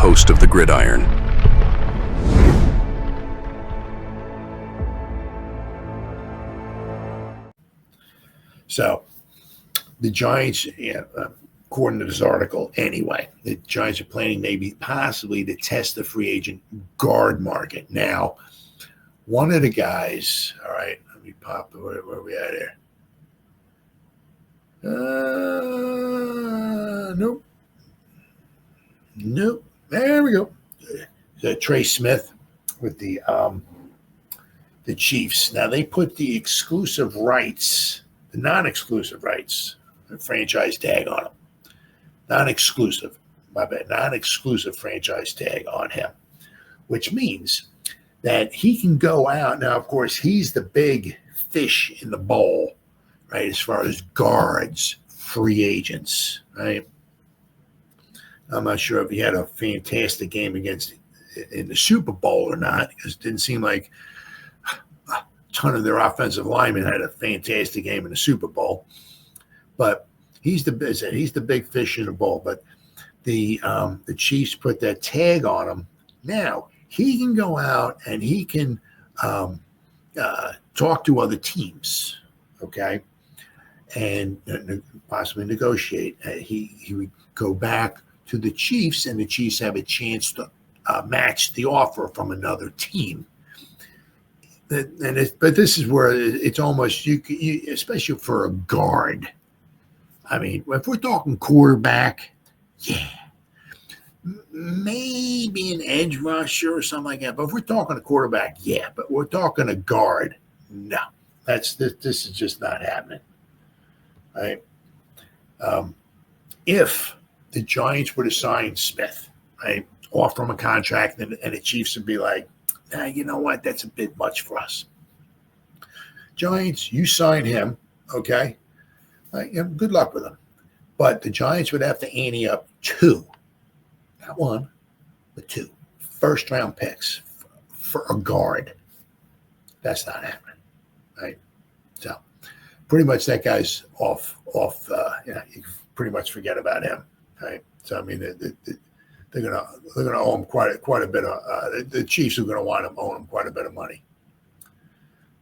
host of the Gridiron. So, the Giants, according to this article anyway, the Giants are planning maybe possibly to test the free agent guard market. Now, one of the guys, all right, let me pop, where are we at here? Nope. There we go. Trey Smith with the Chiefs. Now, they put the exclusive rights, the non-exclusive rights, the franchise tag on him. Non-exclusive franchise tag on him, which means that he can go out. Now, of course, he's the big fish in the bowl, right, as far as guards, free agents, right? I'm not sure if he had a fantastic game in the Super Bowl or not, because it didn't seem like a ton of their offensive linemen had a fantastic game in the Super Bowl. But he's the big fish in the bowl. But the Chiefs put that tag on him. Now he can go out and he can talk to other teams, okay, and possibly negotiate. He would go back to the Chiefs, and the Chiefs have a chance to match the offer from another team. But this is where it's almost you, especially for a guard. I mean, if we're talking quarterback, yeah, maybe an edge rusher or something like that. But if we're talking a quarterback, yeah. But we're talking a guard, no. This is just not happening. Right? If the Giants would have signed Smith, right, offer him a contract, and the Chiefs would be like, nah, you know what? That's a bit much for us. Giants, you sign him, okay? Good luck with him. But the Giants would have to ante up 2, not 1, but 2 first-round picks for a guard. That's not happening, right? So pretty much that guy's off. You pretty much forget about him, right? So I mean, they're gonna owe him quite a bit of. The Chiefs are gonna want him owing him quite a bit of money.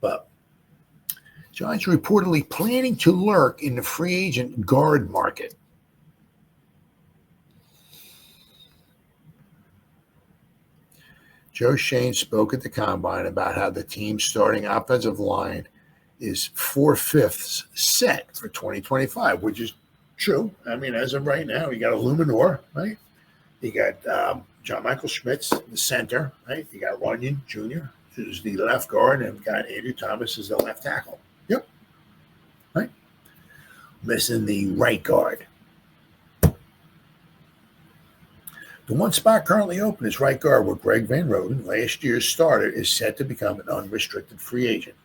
But Giants are reportedly planning to lurk in the free agent guard market. Joe Schoen spoke at the Combine about how the team's starting offensive line is 4/5 set for 2025, which is true. I mean, as of right now, you got a Luminor, right? You got John Michael Schmitz, the center, right? You got Runyon Jr., who's the left guard, and we've got Andrew Thomas as the left tackle. Yep. Right? Missing the right guard. The one spot currently open is right guard, where Greg Van Roten, last year's starter, is set to become an unrestricted free agent.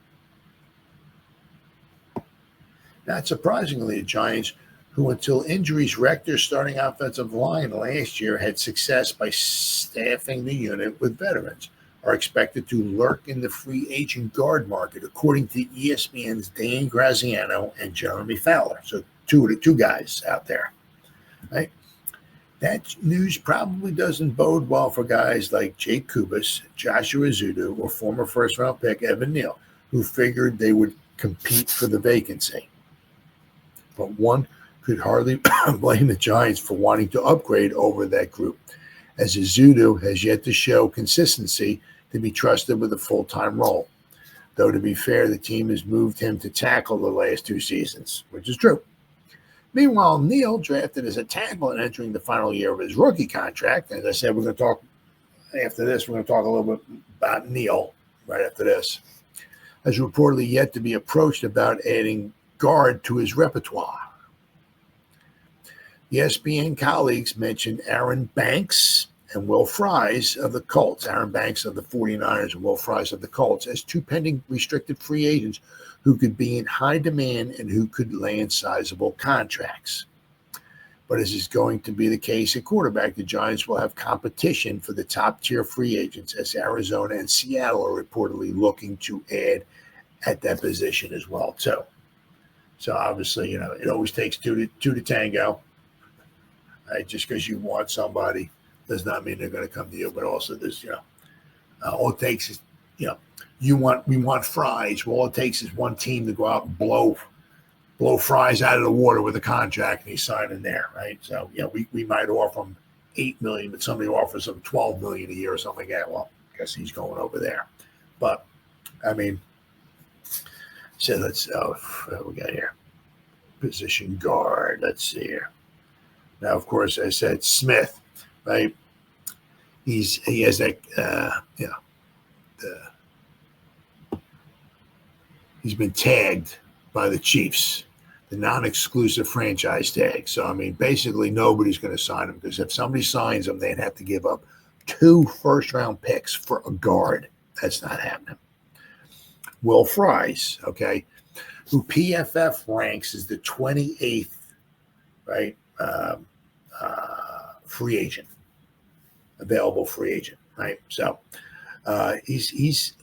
Not surprisingly, the Giants, who until injuries wrecked their starting offensive line last year, had success by staffing the unit with veterans, are expected to lurk in the free agent guard market, according to ESPN's Dan Graziano and Jeremy Fowler. So two guys out there, right? That news probably doesn't bode well for guys like Jake Kubas, Joshua Ezeudu, or former first-round pick Evan Neal, who figured they would compete for the vacancy. But one could hardly blame the Giants for wanting to upgrade over that group, as Ezeudu has yet to show consistency to be trusted with a full-time role. Though, to be fair, the team has moved him to tackle the last 2 seasons, which is true. Meanwhile, Neal, drafted as a tackle and entering the final year of his rookie contract. As I said, we're going to talk after this. We're going to talk a little bit about Neal right after this. Has reportedly yet to be approached about adding guard to his repertoire. ESPN colleagues mentioned Aaron Banks and Will Fries of the Colts. Aaron Banks of the 49ers and Will Fries of the Colts as 2 pending restricted free agents who could be in high demand and who could land sizable contracts. But as is going to be the case at quarterback, the Giants will have competition for the top-tier free agents, as Arizona and Seattle are reportedly looking to add at that position as well, too. So obviously, it always takes two to tango. Just because you want somebody does not mean they're going to come to you. But also, there's all it takes is we want Fries. Well, all it takes is one team to go out and blow Fries out of the water with a contract, and he's signing there, right? So we might offer him $8 million, but somebody offers him $12 million a year or something like that. Well, I guess he's going over there. But I mean, so let's what we got here. Position guard. Let's see here. Now, of course, I said Smith, right? He has that he's been tagged by the Chiefs, the non-exclusive franchise tag. So I mean, basically nobody's going to sign him, because if somebody signs him, they'd have to give up 2 first-round picks for a guard. That's not happening. Will Fries, okay, who PFF ranks as the 28th, right, free agent, available free agent, right? So he's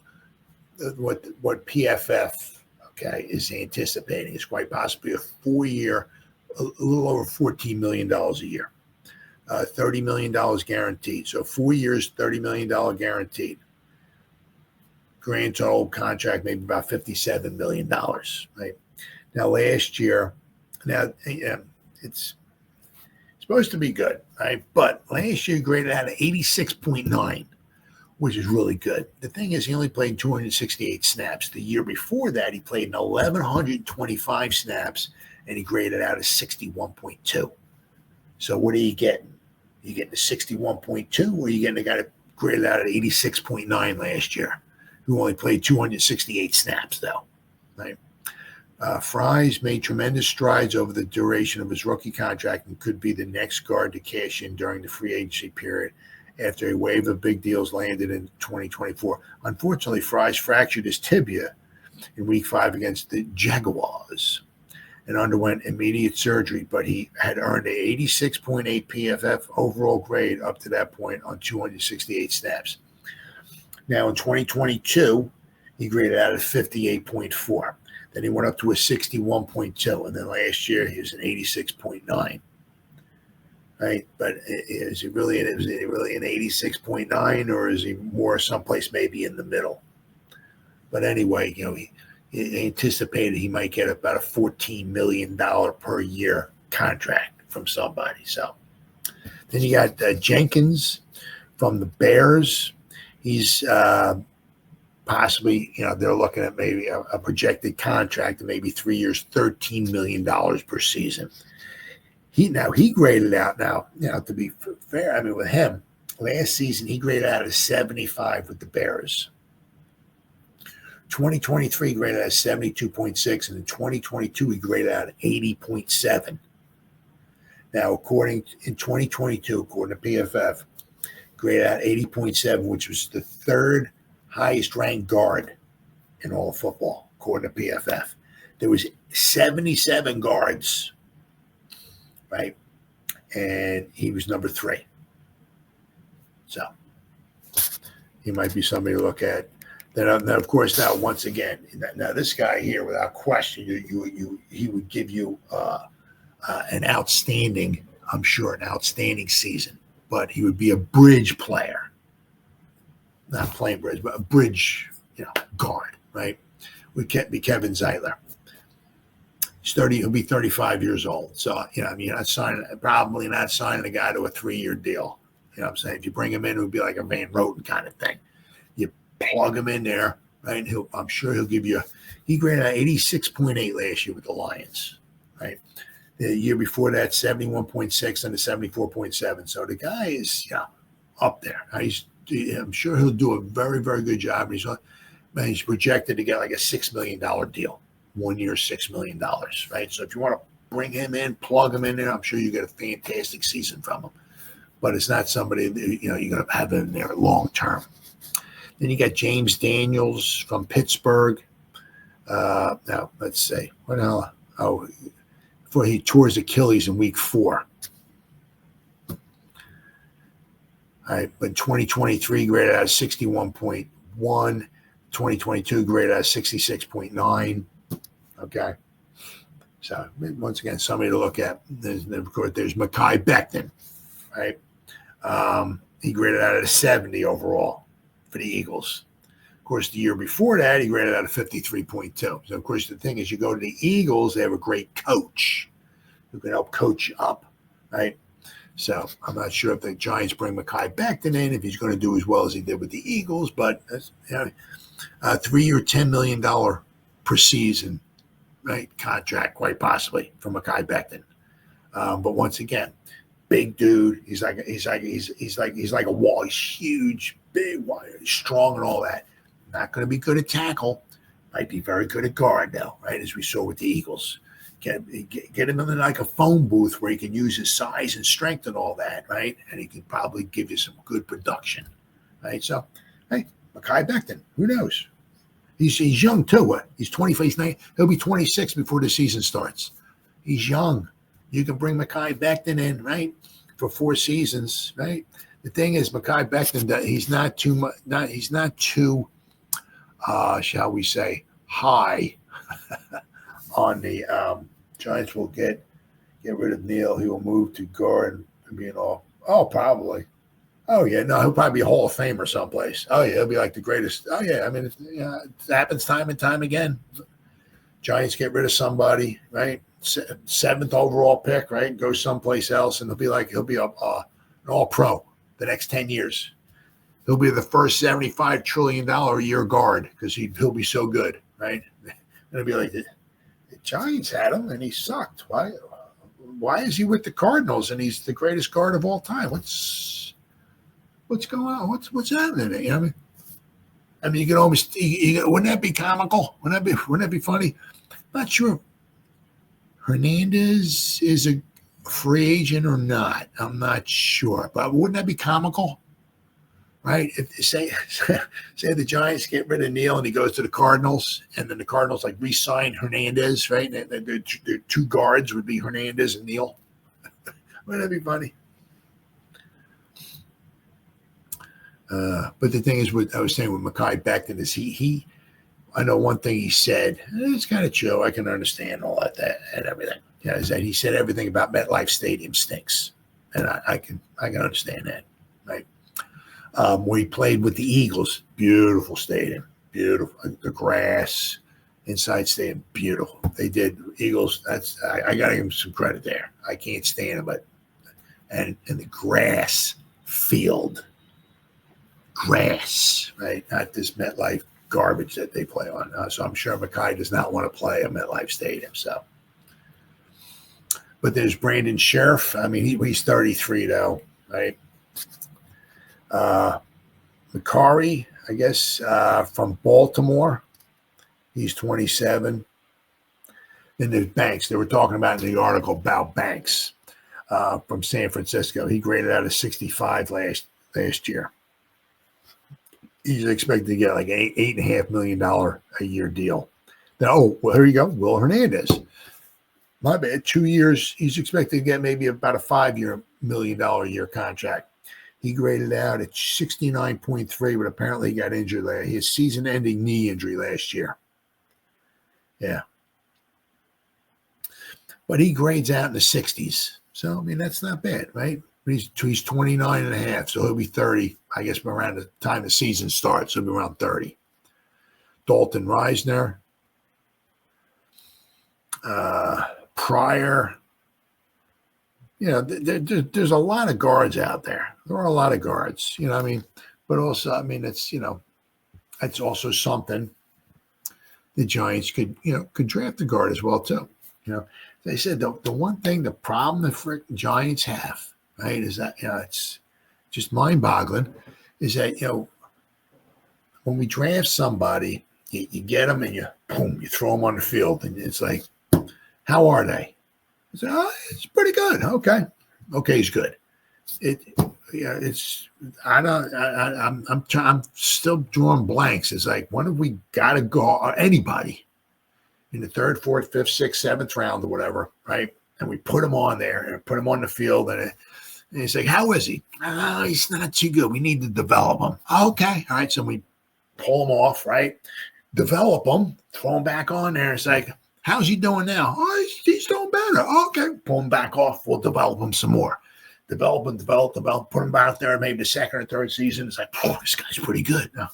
what PFF, okay, is anticipating is quite possibly a 4-year, a little over $14 million a year, $30 million guaranteed. So 4 years, $30 million guaranteed. Grand total contract maybe about $57 million, right? Now last year, it's supposed to be good, right? But last year graded out at 86.9, which is really good. The thing is, he only played 268 snaps. The year before that, he played 1,125 snaps, and he graded out at 61.2. So what are you getting? You getting the 61.2, or are you getting a guy that graded out at 86.9 last year, who only played 268 snaps, though, right? Fries made tremendous strides over the duration of his rookie contract and could be the next guard to cash in during the free agency period after a wave of big deals landed in 2024. Unfortunately, Fries fractured his tibia in Week 5 against the Jaguars and underwent immediate surgery, but he had earned a 86.8 PFF overall grade up to that point on 268 snaps. Now, in 2022, he graded out at 58.4. Then he went up to a 61.2. And then last year, he was an 86.9. Right? But is he really an 86.9, or is he more someplace maybe in the middle? But anyway, he anticipated he might get about a $14 million per year contract from somebody. So then you got Jenkins from the Bears. He's possibly, they're looking at maybe a projected contract of maybe 3 years, $13 million per season. He graded out to be fair, I mean, with him, last season he graded out as 75 with the Bears. 2023 graded out as 72.6, and in 2022 he graded out at 80.7. Now, according to PFF, graded out 80.7, which was the third highest ranked guard in all of football, according to PFF. There was 77 guards, right? And he was number 3. So he might be somebody to look at. Then, of course, now once again, now this guy here, without question, he would give you an outstanding season. But he would be a bridge player, not plain bridge, but a bridge, guard, right? Would be Kevin Zeitler. He'll be 35 years old. So, probably not signing a guy to a 3-year deal. You know what I'm saying? If you bring him in, it would be like a Van Roten kind of thing. You plug him in there, right? And I'm sure he'll give you, he graded out 86.8 last year with the Lions, right? The year before that, 71.6 and a 74.7. So the guy is, up there. I'm sure he'll do a very, very good job. He's projected to get like a $6 million deal. 1 year, $6 million, right? So if you want to bring him in, plug him in there, I'm sure you get a fantastic season from him. But it's not somebody that, you're going to have in there long term. Then you got James Daniels from Pittsburgh. Now, let's see. What the hell? Oh, before he tore his Achilles in Week 4. All right, but 2023 graded out of 61.1. 2022 graded out of 66.9. Okay. So, once again, somebody to look at. Of course, there's Mekhi Becton, right? He graded out at a 70 overall for the Eagles. Of course, the year before that, he graded out a 53.2. So, of course, the thing is, you go to the Eagles, they have a great coach who can help coach you up, right? So I'm not sure if the Giants bring Mekhi Becton in, if he's going to do as well as he did with the Eagles, but a 3-year, $10 million per season, right, contract, quite possibly, for Mekhi Becton. But once again, big dude. He's like a wall. He's huge, big, wide, strong, and all that. Not going to be good at tackle. Might be very good at guard now, right? As we saw with the Eagles. Get him in like a phone booth where he can use his size and strength and all that, right? And he can probably give you some good production, right? So, hey, Mekhi Becton, who knows? He's young too. What? He's 25. He'll be 26 before the season starts. He's young. You can bring Mekhi Becton in, right, for 4 seasons, right? The thing is, Mekhi Becton, he's not too, shall we say, high on the. Giants will get rid of Neal. He will move to guard and be an all. Oh, probably. Oh, yeah. No, he'll probably be a Hall of Famer someplace. Oh, yeah. He'll be like the greatest. Oh, yeah. I mean, it happens time and time again. Giants get rid of somebody, right? 7th overall pick, right? Go someplace else, and he'll be an all-pro the next 10 years. He'll be the first $75 trillion a year guard because he'll be so good, right? It'll be like the Giants had him, and he sucked. Why is he with the Cardinals, and he's the greatest guard of all time? What's going on? What's happening? I mean, you can almost. Wouldn't that be comical? Wouldn't that be funny? Not sure. Hernandez is a free agent or not. I'm not sure, but wouldn't that be comical? Right? If say the Giants get rid of Neal and he goes to the Cardinals, and then the Cardinals like re-sign Hernandez, right? Their 2 guards would be Hernandez and Neal. Wouldn't that be funny? But the thing is, what I was saying with Mekhi Becton is he I know one thing he said, it's kind of true. I can understand all that and everything. Yeah, is that he said everything about MetLife Stadium stinks, and I can understand that, right? Where he played with the Eagles, beautiful stadium, beautiful. The grass inside stadium, beautiful. They did Eagles. I got to give him some credit there. I can't stand it, but and the grass field, grass, right? Not this MetLife garbage that they play on. So I'm sure Mekhi does not want to play at MetLife Stadium. So, but there's Brandon Sheriff. I mean, he's 33 though, right? Macari, I guess, from Baltimore. He's 27. Then there's Banks. They were talking about in the article about Banks from San Francisco. He graded out a 65 last year. He's expected to get like $8.5 million a year deal. Now, well, here you go. Will Hernandez. My bad. 2 years. He's expected to get maybe about a $5 million a year contract. He graded out at 69.3, but apparently he got injured. His season-ending knee injury last year. Yeah. But he grades out in the 60s. So, I mean, that's not bad, right? He's 29 and a half, so he'll be 30, I guess, around the time the season starts. He'll be around 30. Dalton Reisner. Pryor. You know, there's a lot of guards out there. There are a lot of guards, you know what I mean? But also, I mean, it's, you know, that's also something the Giants could draft a guard as well, too. You know, they said the one thing, the problem the Giants have, right, is that, you know, it's just mind-boggling, is that, you know, when we draft somebody, you get them and you throw them on the field, and it's like, how are they? I said, it's pretty good. Okay, he's good. I'm still drawing blanks. It's like, when have we got to go anybody in the 3rd, 4th, 5th, 6th, 7th round or whatever, right? And we put him on there and put him on the field, and he's like, how is he? He's not too good. We need to develop him. Okay, all right. So we pull him off, right? Develop him, throw him back on there. It's like, how's he doing now? Oh, he's doing better. Okay, pull him back off. We'll develop him some more. develop, put him out there maybe the second or third season. It's like, oh, this guy's pretty good. Now,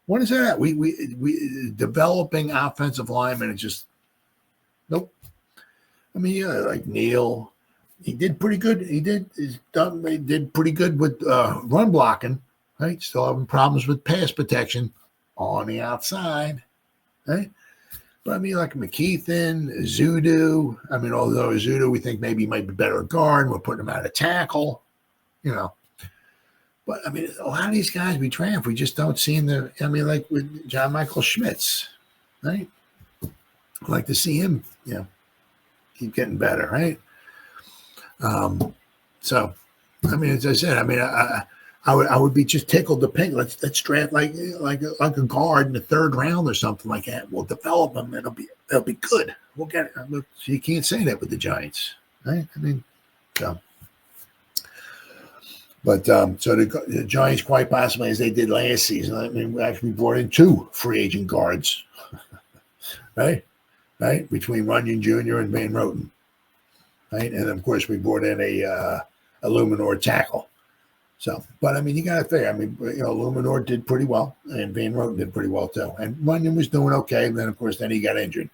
when is that at? We developing offensive linemen, it's just nope. I mean, yeah, like Neal, he did pretty good. He did pretty good with run blocking, right? Still having problems with pass protection on the outside, right? But I mean, like McKeithen, Ezeudu. I mean, although Ezeudu, we think maybe he might be better at guard, we're putting him out of tackle, you know. But I mean, a lot of these guys we draft, we just don't see in the. I mean, like with John Michael Schmitz, right? I'd like to see him, keep getting better, right? So, I mean, as I said, I mean, I would be just tickled to pink. Let's draft like a guard in the third round or something like that. We'll develop them. It'll be good. We'll get it. Look, you can't say that with the Giants, right? I mean, so. But so the Giants, quite possibly, as they did last season, I mean, we actually brought in 2 free agent guards, right, between Runyon Jr. and Van Roten, right, and of course we brought in a Luminor tackle. So, but I mean, you got to figure. I mean, Luminor did pretty well, and Van Roten did pretty well too, and Runyon was doing okay. And then, of course, he got injured.